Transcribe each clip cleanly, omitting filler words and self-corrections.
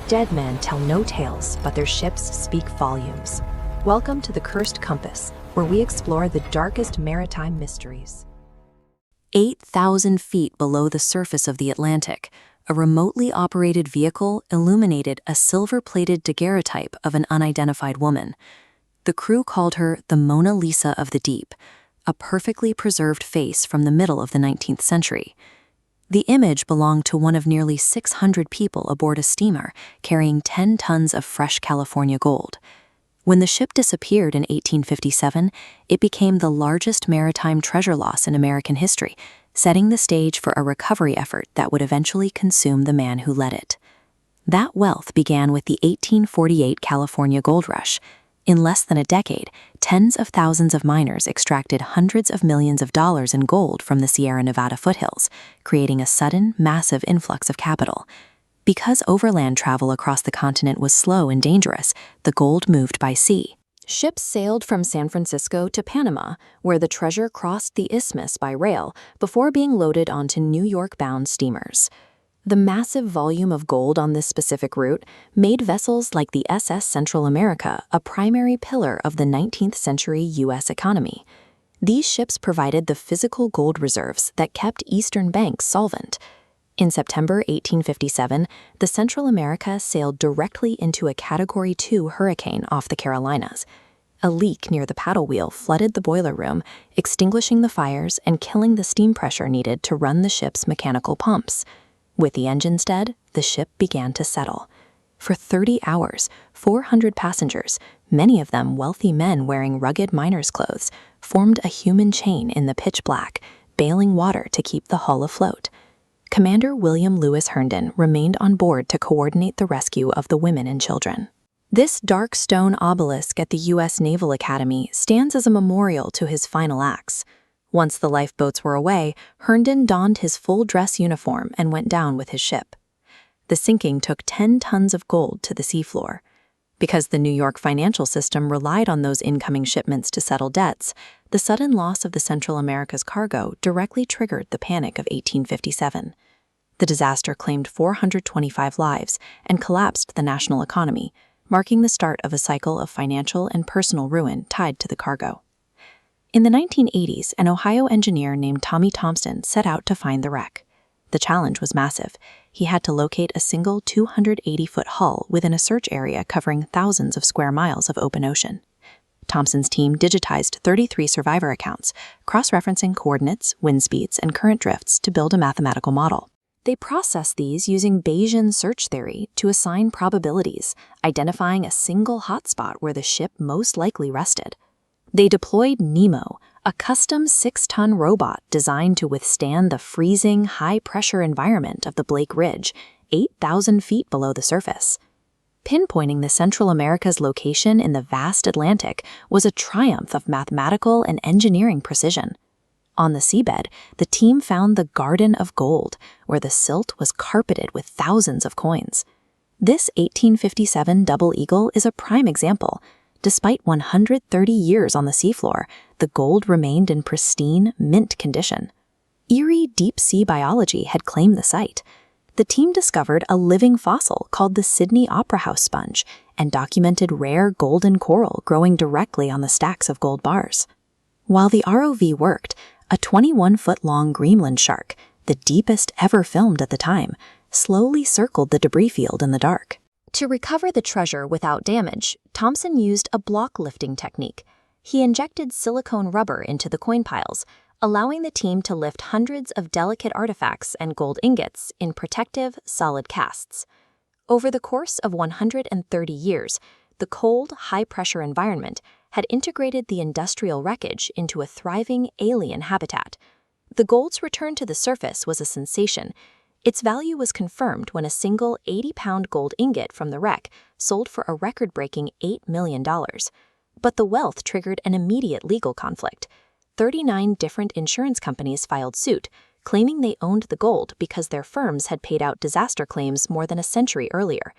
Dead men tell no tales, but their ships speak volumes. Welcome to the Cursed Compass, where we explore the darkest maritime mysteries. 8,000 feet below the surface of the Atlantic, a remotely operated vehicle illuminated a silver-plated daguerreotype of an unidentified woman. The crew called her the Mona Lisa of the Deep, a perfectly preserved face from the middle of the 19th century. The image belonged to one of nearly 600 people aboard a steamer carrying 10 tons of fresh California gold. When the ship disappeared in 1857, it became the largest maritime treasure loss in American history, setting the stage for a recovery effort that would eventually consume the man who led it. That wealth began with the 1848 California gold rush. In less than a decade, tens of thousands of miners extracted hundreds of millions of dollars in gold from the Sierra Nevada foothills, creating a sudden, massive influx of capital. Because overland travel across the continent was slow and dangerous, the gold moved by sea. Ships sailed from San Francisco to Panama, where the treasure crossed the isthmus by rail before being loaded onto New York-bound steamers. The massive volume of gold on this specific route made vessels like the SS Central America a primary pillar of the 19th century U.S. economy. These ships provided the physical gold reserves that kept eastern banks solvent. In September 1857, the Central America sailed directly into a Category 2 hurricane off the Carolinas. A leak near the paddle wheel flooded the boiler room, extinguishing the fires and killing the steam pressure needed to run the ship's mechanical pumps. With the engines dead, the ship began to settle. For 30 hours, 400 passengers, many of them wealthy men wearing rugged miner's clothes, formed a human chain in the pitch black, bailing water to keep the hull afloat. Commander William Lewis Herndon remained on board to coordinate the rescue of the women and children. This dark stone obelisk at the U.S. Naval Academy stands as a memorial to his final acts. Once the lifeboats were away, Herndon donned his full dress uniform and went down with his ship. The sinking took 10 tons of gold to the seafloor. Because the New York financial system relied on those incoming shipments to settle debts, the sudden loss of the Central America's cargo directly triggered the Panic of 1857. The disaster claimed 425 lives and collapsed the national economy, marking the start of a cycle of financial and personal ruin tied to the cargo. In the 1980s, an Ohio engineer named Tommy Thompson set out to find the wreck. The challenge was massive. He had to locate a single 280-foot hull within a search area covering thousands of square miles of open ocean. Thompson's team digitized 33 survivor accounts, cross-referencing coordinates, wind speeds, and current drifts to build a mathematical model. They processed these using Bayesian search theory to assign probabilities, identifying a single hotspot where the ship most likely rested. They deployed Nemo, a custom 6-ton robot designed to withstand the freezing, high-pressure environment of the Blake Ridge, 8,000 feet below the surface. Pinpointing the Central America's location in the vast Atlantic was a triumph of mathematical and engineering precision. On the seabed, the team found the Garden of Gold, where the silt was carpeted with thousands of coins. This 1857 Double Eagle is a prime example. Despite 130 years on the seafloor, the gold remained in pristine, mint condition. Eerie deep-sea biology had claimed the site. The team discovered a living fossil called the Sydney Opera House sponge and documented rare golden coral growing directly on the stacks of gold bars. While the ROV worked, a 21-foot-long Greenland shark, the deepest ever filmed at the time, slowly circled the debris field in the dark. To recover the treasure without damage, Thompson used a block lifting technique. He injected silicone rubber into the coin piles, allowing the team to lift hundreds of delicate artifacts and gold ingots in protective, solid casts. Over the course of 130 years, the cold, high-pressure environment had integrated the industrial wreckage into a thriving alien habitat. The gold's return to the surface was a sensation. Its value was confirmed when a single 80-pound gold ingot from the wreck sold for a record-breaking $8 million. But the wealth triggered an immediate legal conflict. 39 different insurance companies filed suit, claiming they owned the gold because their firms had paid out disaster claims more than a century earlier.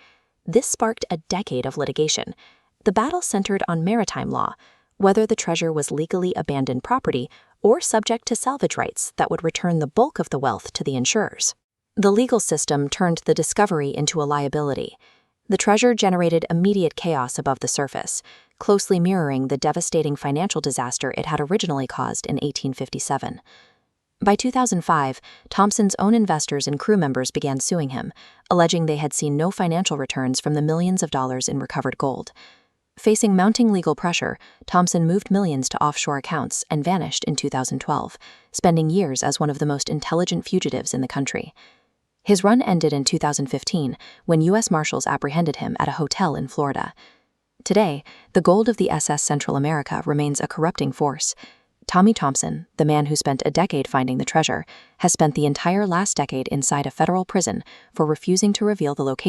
This sparked a decade of litigation. The battle centered on maritime law, whether the treasure was legally abandoned property or subject to salvage rights that would return the bulk of the wealth to the insurers. The legal system turned the discovery into a liability. The treasure generated immediate chaos above the surface, closely mirroring the devastating financial disaster it had originally caused in 1857. By 2005, Thompson's own investors and crew members began suing him, alleging they had seen no financial returns from the millions of dollars in recovered gold. Facing mounting legal pressure, Thompson moved millions to offshore accounts and vanished in 2012, spending years as one of the most intelligent fugitives in the country. His run ended in 2015 when U.S. Marshals apprehended him at a hotel in Florida. Today, the gold of the SS Central America remains a corrupting force. Tommy Thompson, the man who spent a decade finding the treasure, has spent the entire last decade inside a federal prison for refusing to reveal the location